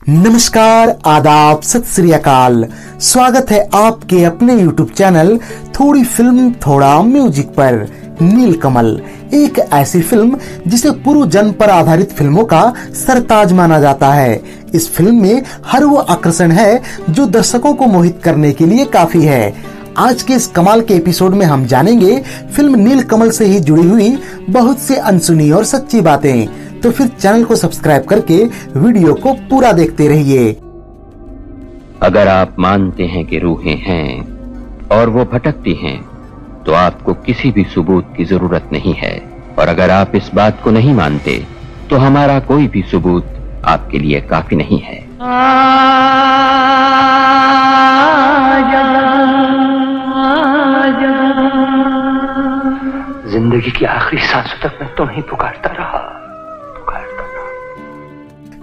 नमस्कार, आदाब, सत श्री अकाल। स्वागत है आपके अपने YouTube चैनल थोड़ी फिल्म थोड़ा म्यूजिक पर। नीलकमल एक ऐसी फिल्म जिसे पूर्व जन्म पर आधारित फिल्मों का सरताज माना जाता है। इस फिल्म में हर वो आकर्षण है जो दर्शकों को मोहित करने के लिए काफी है। आज के इस कमाल के एपिसोड में हम जानेंगे फिल्म नीलकमल से ही जुड़ी हुई बहुत से अनसुनी और सच्ची बातें। तो फिर चैनल को सब्सक्राइब करके वीडियो को पूरा देखते रहिए। अगर आप मानते हैं कि रूहें हैं और वो भटकती हैं, तो आपको किसी भी सबूत की जरूरत नहीं है। और अगर आप इस बात को नहीं मानते, तो हमारा कोई भी सबूत आपके लिए काफी नहीं है। जिंदगी की आखिरी सांसों तक मैं तुम्हें पुकारता रहा।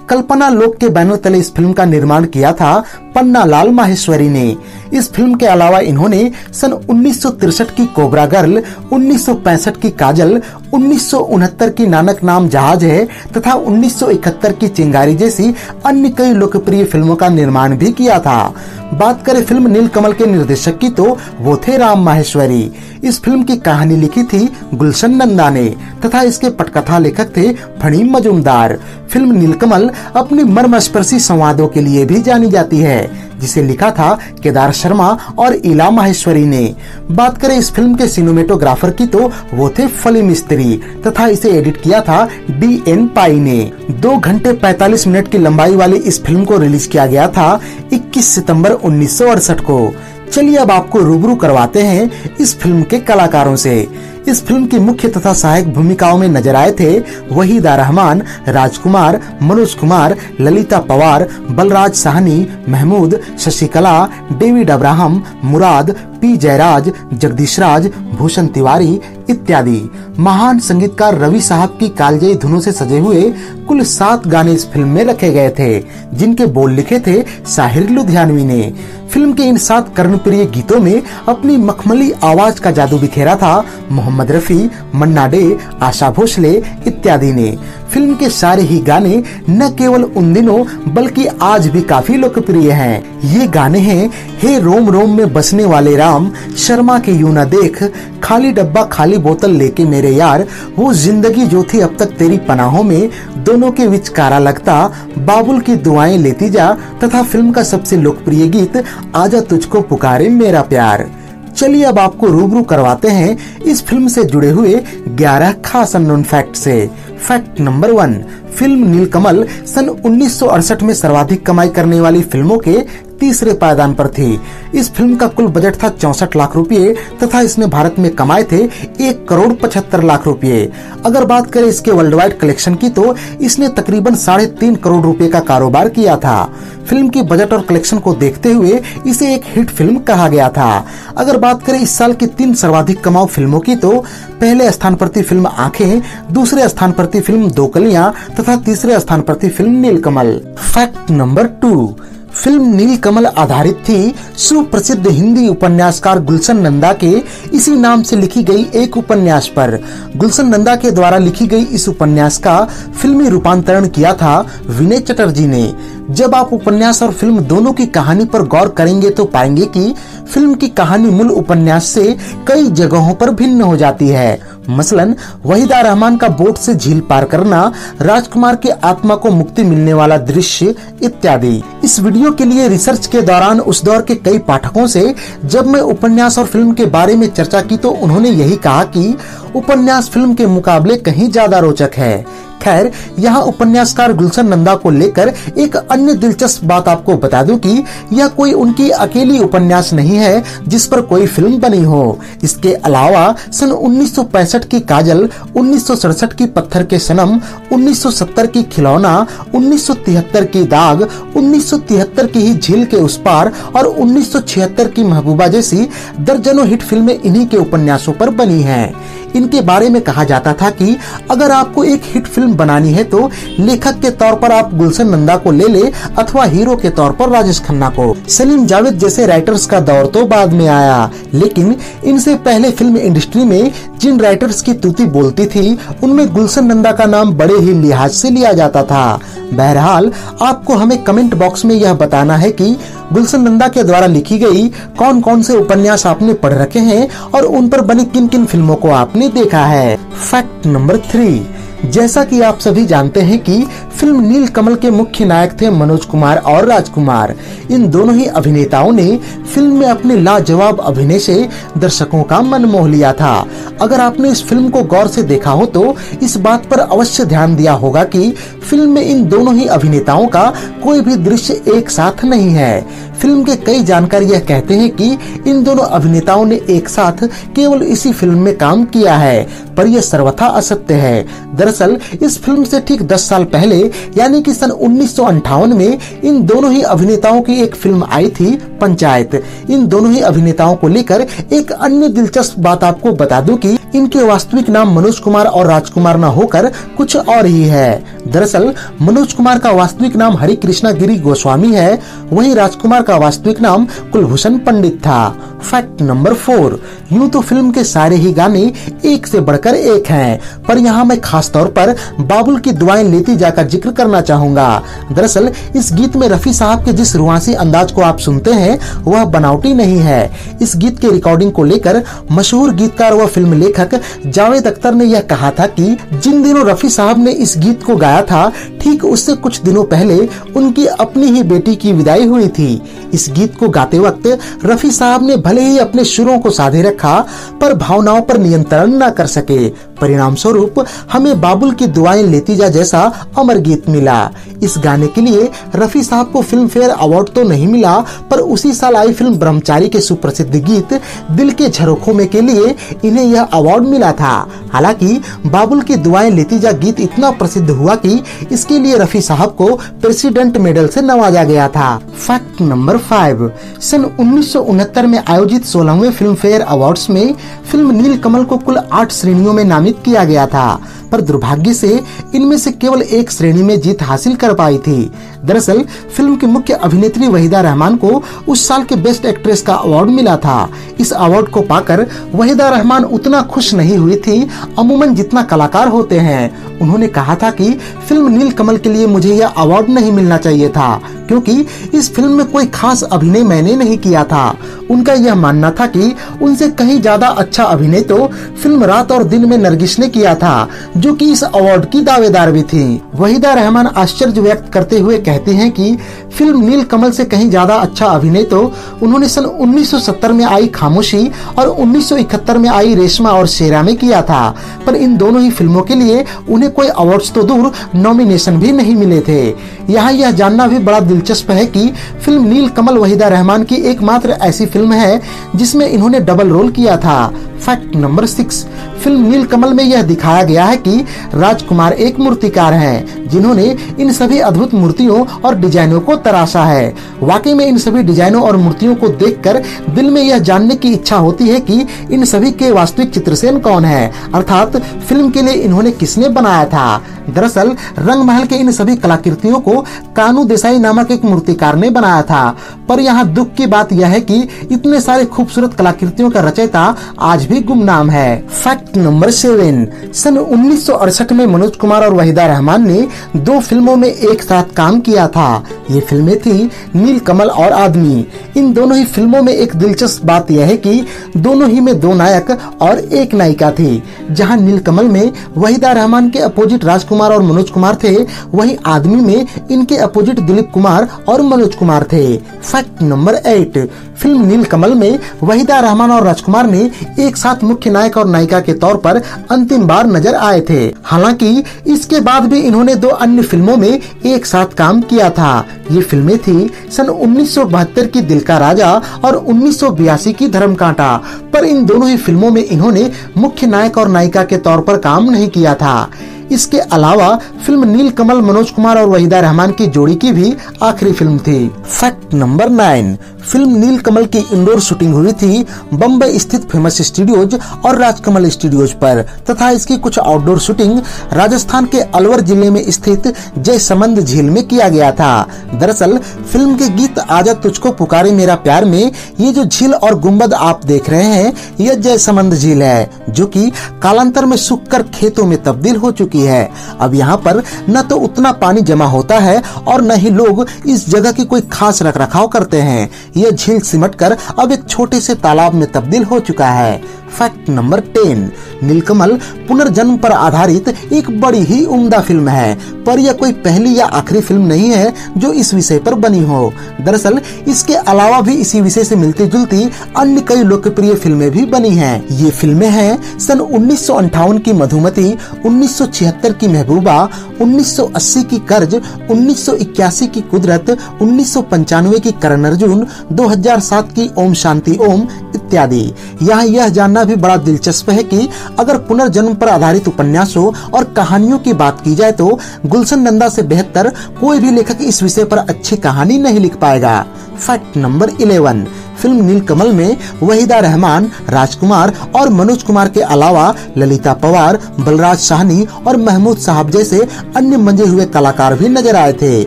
कल्पना लोक के बैनर तले इस फिल्म का निर्माण किया था पन्नालाल माहेश्वरी ने। इस फिल्म के अलावा इन्होंने सन 1963 की कोबरा गर्ल, 1965 की काजल, 1969 की नानक नाम जहाज है तथा 1971 की चिंगारी जैसी अन्य कई लोकप्रिय फिल्मों का निर्माण भी किया था। बात करें फिल्म नीलकमल के निर्देशक की, तो वो थे राम माहेश्वरी। इस फिल्म की कहानी लिखी थी गुलशन नंदा ने तथा इसके पटकथा लेखक थे फणीम मजूमदार। फिल्म नीलकमल अपनी मर्मस्पर्शी संवादों के लिए भी जानी जाती है, जिसे लिखा था केदार शर्मा और इला माहेश्वरी ने। बात करें इस फिल्म के सिनेमेटोग्राफर की, तो वो थे फली मिस्त्री तथा इसे एडिट किया था DN पाई ने। 2 घंटे 45 मिनट की लंबाई वाली इस फिल्म को रिलीज किया गया था 21 सितंबर 1968 को। चलिए अब आपको रूबरू करवाते हैं इस फिल्म के कलाकारों से। इस फिल्म की मुख्य तथा सहायक भूमिकाओं में नजर आए थे वहीदा रहमान, राजकुमार, मनोज कुमार, ललिता पवार, बलराज साहनी, महमूद, शशिकला, डेविड अब्राहम, मुराद, P जयराज, जगदीश राज, भूषण तिवारी इत्यादि। महान संगीतकार रवि साहब की कालजयी धुनों से सजे हुए कुल 7 गाने इस फिल्म में रखे गए थे, जिनके बोल लिखे थे साहिर लुधियानवी ने। फिल्म के इन 7 कर्णप्रिय गीतों में अपनी मखमली आवाज का जादू बिखेरा था मोहम्मद रफी, मन्ना डे, आशा भोसले इत्यादि ने। फिल्म के सारे ही गाने न केवल उन दिनों बल्कि आज भी काफी लोकप्रिय हैं। ये गाने हैं हे रोम रोम में बसने वाले राम, शर्मा के यूं न देख, खाली डब्बा खाली बोतल लेके मेरे यार, वो जिंदगी जो थी अब तक तेरी पनाहों में, दोनों के बीच कारा लगता, बाबुल की दुआएं लेती जा तथा फिल्म का सबसे लोकप्रिय गीत आजा तुझको पुकारे मेरा प्यार। चलिए अब आपको रूबरू करवाते हैं इस फिल्म से जुड़े हुए 11 खास अननोन फैक्ट से। फैक्ट नंबर 1, फिल्म नीलकमल सन 1968 में सर्वाधिक कमाई करने वाली फिल्मों के तीसरे पायदान पर थी। इस फिल्म का कुल बजट था 64 लाख रुपए तथा इसने भारत में कमाए थे 1 करोड़ 75 लाख रुपए। अगर बात करें इसके वर्ल्ड वाइड कलेक्शन की, तो इसने तकरीबन 3.5 करोड़ रुपए का कारोबार किया था। फिल्म की बजट और कलेक्शन को देखते हुए इसे एक हिट फिल्म कहा गया था। अगर बात करें इस साल की 3 सर्वाधिक कमाऊ फिल्मों की, तो पहले स्थान पर थी फिल्म आंखें, दूसरे स्थान पर थी फिल्म दो कलियां तथा तीसरे स्थान पर थी फिल्म नीलकमल। फैक्ट नंबर 2, फिल्म नीलकमल आधारित थी सुप्रसिद्ध हिंदी उपन्यासकार गुलशन नंदा के इसी नाम से लिखी गई एक उपन्यास पर। गुलशन नंदा के द्वारा लिखी गई इस उपन्यास का फिल्मी रूपांतरण किया था विनय चटर्जी ने। जब आप उपन्यास और फिल्म दोनों की कहानी पर गौर करेंगे, तो पाएंगे कि फिल्म की कहानी मूल उपन्यास से कई जगहों पर भिन्न हो जाती है। मसलन वहीदा रहमान का बोट से झील पार करना, राजकुमार के आत्मा को मुक्ति मिलने वाला दृश्य इत्यादि। इस वीडियो के लिए रिसर्च के दौरान उस दौर के कई पाठकों से जब मैं उपन्यास और फिल्म के बारे में चर्चा की, तो उन्होंने यही कहा कि उपन्यास फिल्म के मुकाबले कहीं ज्यादा रोचक है। खैर, यहाँ उपन्यासकार गुलशन नंदा को लेकर एक अन्य दिलचस्प बात आपको बता दूं कि यह कोई उनकी अकेली उपन्यास नहीं है जिस पर कोई फिल्म बनी हो। इसके अलावा सन 1965 की काजल, 1967 की पत्थर के सनम, 1970 की खिलौना, 1973 की दाग, 1973 की ही झील के उस पार और 1976 की महबूबा जैसी दर्जनों हिट फिल्में इन्हीं के उपन्यासों पर बनी हैं। इनके बारे में कहा जाता था कि अगर आपको एक हिट फिल्म बनानी है तो लेखक के तौर पर आप गुलशन नंदा को ले ले अथवा हीरो के तौर पर राजेश खन्ना को। सलीम जावेद जैसे राइटर्स का दौर तो बाद में आया, लेकिन इनसे पहले फिल्म इंडस्ट्री में जिन राइटर्स की तूती बोलती थी उनमें गुलशन नंदा का नाम बड़े ही लिहाज से लिया जाता था। बहरहाल आपको हमें कमेंट बॉक्स में यह बताना है कि गुलशन नंदा के द्वारा लिखी गई कौन कौन से उपन्यास आपने पढ़ रखे हैं और उन पर बनी किन किन फिल्मों को आपने देखा है। फैक्ट नंबर 3, जैसा कि आप सभी जानते हैं कि फिल्म नील कमल के मुख्य नायक थे मनोज कुमार और राजकुमार। इन दोनों ही अभिनेताओं ने फिल्म में अपने लाजवाब अभिनय से दर्शकों का मन मोह लिया था। अगर आपने इस फिल्म को गौर से देखा हो तो इस बात पर अवश्य ध्यान दिया होगा कि फिल्म में इन दोनों ही अभिनेताओं का कोई भी दृश्य एक साथ नहीं है। फिल्म के कई जानकार यह कहते हैं कि इन दोनों अभिनेताओं ने एक साथ केवल इसी फिल्म में काम किया है, पर यह सर्वथा असत्य है। दरअसल इस फिल्म से ठीक 10 साल पहले यानी कि सन 1958 में इन दोनों ही अभिनेताओं की एक फिल्म आई थी पंचायत। इन दोनों ही अभिनेताओं को लेकर एक अन्य दिलचस्प बात आपको बता दूं कि इनके वास्तविक नाम मनोज कुमार और राजकुमार न होकर कुछ और ही है। दरअसल मनोज कुमार का वास्तविक नाम हरि कृष्णा गिरी गोस्वामी है, वहीं राजकुमार का वास्तविक नाम कुलभूषण पंडित था। फैक्ट नंबर 4, यूं तो फिल्म के सारे ही गाने एक से बढ़कर एक हैं, पर यहाँ मैं खास तौर पर बाबुल की दुआएं लेती जाकर जिक्र करना चाहूंगा। दरअसल इस गीत में रफी साहब के जिस रुआसी अंदाज को आप सुनते हैं वह बनावटी नहीं है। इस गीत के रिकॉर्डिंग को लेकर मशहूर गीतकार व फिल्म लेखक जावेद अख्तर ने यह कहा था कि जिन दिनों रफी साहब ने इस गीत को गाया था ठीक उससे कुछ दिनों पहले उनकी अपनी ही बेटी की विदाई हुई थी। इस गीत को गाते वक्त रफी साहब ने भले ही अपने सुरों को साधे रखा पर भावनाओं पर नियंत्रण न कर सके। परिणाम स्वरूप हमें बाबुल की दुआएं लेती जा जैसा अमर गीत मिला। इस गाने के लिए रफी साहब को फिल्म फेयर अवार्ड तो नहीं मिला, पर उसी साल आई फिल्म ब्रह्मचारी के सुप्रसिद्ध गीत दिल के झरोखों में के लिए इन्हें यह अवार्ड मिला था। हालांकि बाबुल की दुआएं लेती जा गीत इतना प्रसिद्ध हुआ कि इसके लिए रफी साहब को प्रेसिडेंट मेडल से नवाजा गया था। फैक्ट नंबर 5, सन 1969 में आयोजित 16वें फिल्म फेयर अवार्ड्स में फिल्म नील कमल को कुल 8 श्रेणियों में नामित किया गया था, पर दुर्भाग्य से इनमें से केवल एक श्रेणी में जीत हासिल कर पाई थी। दरअसल फिल्म की मुख्य अभिनेत्री वहीदा रहमान को उस साल के बेस्ट एक्ट्रेस का अवार्ड मिला था। इस अवार्ड को पाकर वहीदा रहमान उतना खुश नहीं हुई थी अमूमन जितना कलाकार होते हैं। उन्होंने कहा था कि फिल्म नील कमल के लिए मुझे यह अवार्ड नहीं मिलना चाहिए था, क्योंकि इस फिल्म में कोई खास अभिनय मैंने नहीं किया था। उनका यह मानना था कि उनसे कहीं ज्यादा अच्छा अभिनय तो फिल्म रात और दिन में नरगिस ने किया था, जो कि इस अवार्ड की दावेदार भी थी। वहीदा रहमान आश्चर्य व्यक्त करते हुए कहती हैं कि फिल्म नील कमल से कहीं ज्यादा अच्छा अभिनय तो उन्होंने सन 1970 में आई खामोशी और 1971 में आई रेशमा और शेरा में किया था, पर इन दोनों ही फिल्मों के लिए उन्हें कोई अवार्ड्स तो दूर नॉमिनेशन भी नहीं मिले थे। यहाँ यह जानना भी बड़ा दिलचस्प है कि फिल्म नील कमल वहीदा रहमान की एकमात्र ऐसी फिल्म है जिसमें इन्होंने डबल रोल किया था। Fact number 6, film Neel Kamal में यह दिखाया गया है कि राजकुमार एक मूर्तिकार हैं, जिन्होंने इन सभी अद्भुत मूर्तियों और डिजाइनों को तराशा है। वाकई में इन सभी डिजाइनों और मूर्तियों को देखकर दिल में यह जानने की इच्छा होती है कि इन सभी के वास्तविक चित्रसेन कौन है, अर्थात फिल्म के लिए इन्होंने किसने बनाया था। दरअसल रंगमहल के इन सभी कलाकृतियों को कानू देसाई नामक एक मूर्तिकार ने बनाया था, पर यहाँ दुख की बात यह है कि इतने सारे खूबसूरत कलाकृतियों का रचयिता आज भी गुमनाम है। फैक्ट नंबर 7, सन 1968 में मनोज कुमार और वहीदा रहमान ने 2 फिल्मों में एक साथ काम किया था। ये फिल्में थी नील कमल और आदमी। इन दोनों ही फिल्मों में एक दिलचस्प बात यह है कि दोनों ही में 2 नायक और 1 नायिका थी। जहां नील कमल में वहीदा रहमान के अपोजिट राजकुमार और मनोज कुमार थे, वहीं आदमी में इनके अपोजिट दिलीप कुमार और मनोज कुमार थे। Fact number 8, film Neel Kamal में वहीदा रहमान और राजकुमार ने एक साथ मुख्य नायक और नायिका के तौर पर अंतिम बार नजर आए थे। हालांकि इसके बाद भी इन्होंने 2 अन्य फिल्मों में एक साथ काम किया था। ये फिल्में थी सन 1972 की दिल का राजा और 1982 की धर्मकांटा, पर इन दोनों ही फिल्मों में इन्होंने मुख्य नायक और नायिका के तौर पर काम नहीं किया था। इसके अलावा फिल्म नीलकमल मनोज कुमार और वहीदा रहमान की जोड़ी की भी आखिरी फिल्म थी। फैक्ट नंबर 9, फिल्म नीलकमल की इंडोर शूटिंग हुई थी बम्बई स्थित फेमस स्टूडियोज और राजकमल स्टूडियोज पर, तथा इसकी कुछ आउटडोर शूटिंग राजस्थान के अलवर जिले में स्थित जयसमंद झील में किया गया था। दरअसल फिल्म के गीत आजा तुझको पुकारे मेरा प्यार में ये जो झील और गुंबद आप देख रहे हैं, यह जयसमंद झील है, जो कि कालांतर में सूखकर खेतों में तब्दील हो चुकी है। अब यहाँ पर न तो उतना पानी जमा होता है और न ही लोग इस जगह की कोई खास रखरखाव करते हैं। यह झील सिमटकर अब एक छोटे से तालाब में तब्दील हो चुका है। फैक्ट नंबर 10, नीलकमल पुनर्जन्म पर आधारित एक बड़ी ही उम्दा फिल्म है, पर यह कोई पहली या आखिरी फिल्म नहीं है जो इस विषय पर बनी हो। दरअसल इसके अलावा भी इसी विषय से मिलती जुलती अन्य कई लोकप्रिय फिल्में भी बनी हैं। ये फिल्में हैं सन 1958 की मधुमती, 1976 की महबूबा, 1980 की कर्ज, 1981 की कुदरत, 1995 की करण अर्जुन, 2007 की ओम शांति ओम इत्यादि। यहाँ यह जानना भी बड़ा दिलचस्प है कि अगर पुनर्जन्म पर आधारित उपन्यासों और कहानियों की बात की जाए तो गुलशन नंदा से बेहतर कोई भी लेखक इस विषय पर अच्छी कहानी नहीं लिख पाएगा। फैक्ट नंबर 11, फिल्म नीलकमल में वहीदा रहमान, राजकुमार और मनोज कुमार के अलावा ललिता पवार, बलराज साहनी और महमूद साहब जैसे अन्य मंजे हुए कलाकार भी नजर आए थे।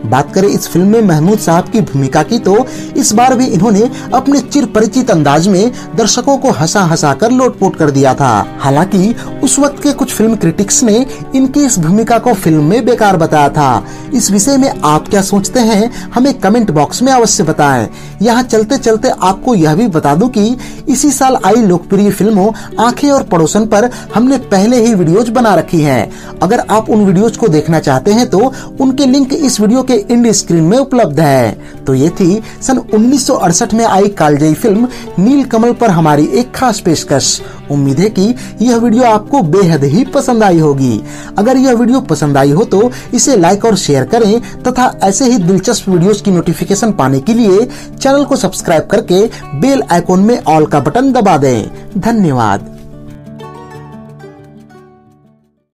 बात करें इस फिल्म में महमूद साहब की भूमिका की तो इस बार भी इन्होंने अपने चिर परिचित अंदाज में दर्शकों को हंसा हंसा कर लोटपोट कर दिया था। हालांकि उस वक्त के कुछ फिल्म क्रिटिक्स ने इनकी इस भूमिका को फिल्म में बेकार बताया था। इस विषय में आप क्या सोचते हैं, हमें कमेंट बॉक्स में अवश्य बताएं। यहाँ चलते चलते आपको यह भी बता दूं कि इसी साल आई लोकप्रिय फिल्मों आंखें और पड़ोसन पर हमने पहले ही वीडियोज बना रखी हैं। अगर आप उन वीडियोज को देखना चाहते हैं तो उनके लिंक इस वीडियो के एंड स्क्रीन में उपलब्ध है। तो ये थी सन 1968 में आई कालजयी फिल्म नीलकमल पर हमारी एक खास पेशकश। उम्मीद है कि यह वीडियो आपको बेहद ही पसंद आई होगी। अगर यह वीडियो पसंद आई हो तो इसे लाइक और शेयर करें तथा ऐसे ही दिलचस्प वीडियोस की नोटिफिकेशन पाने के लिए चैनल को सब्सक्राइब करके बेल आइकॉन में ऑल का बटन दबा दें। धन्यवाद।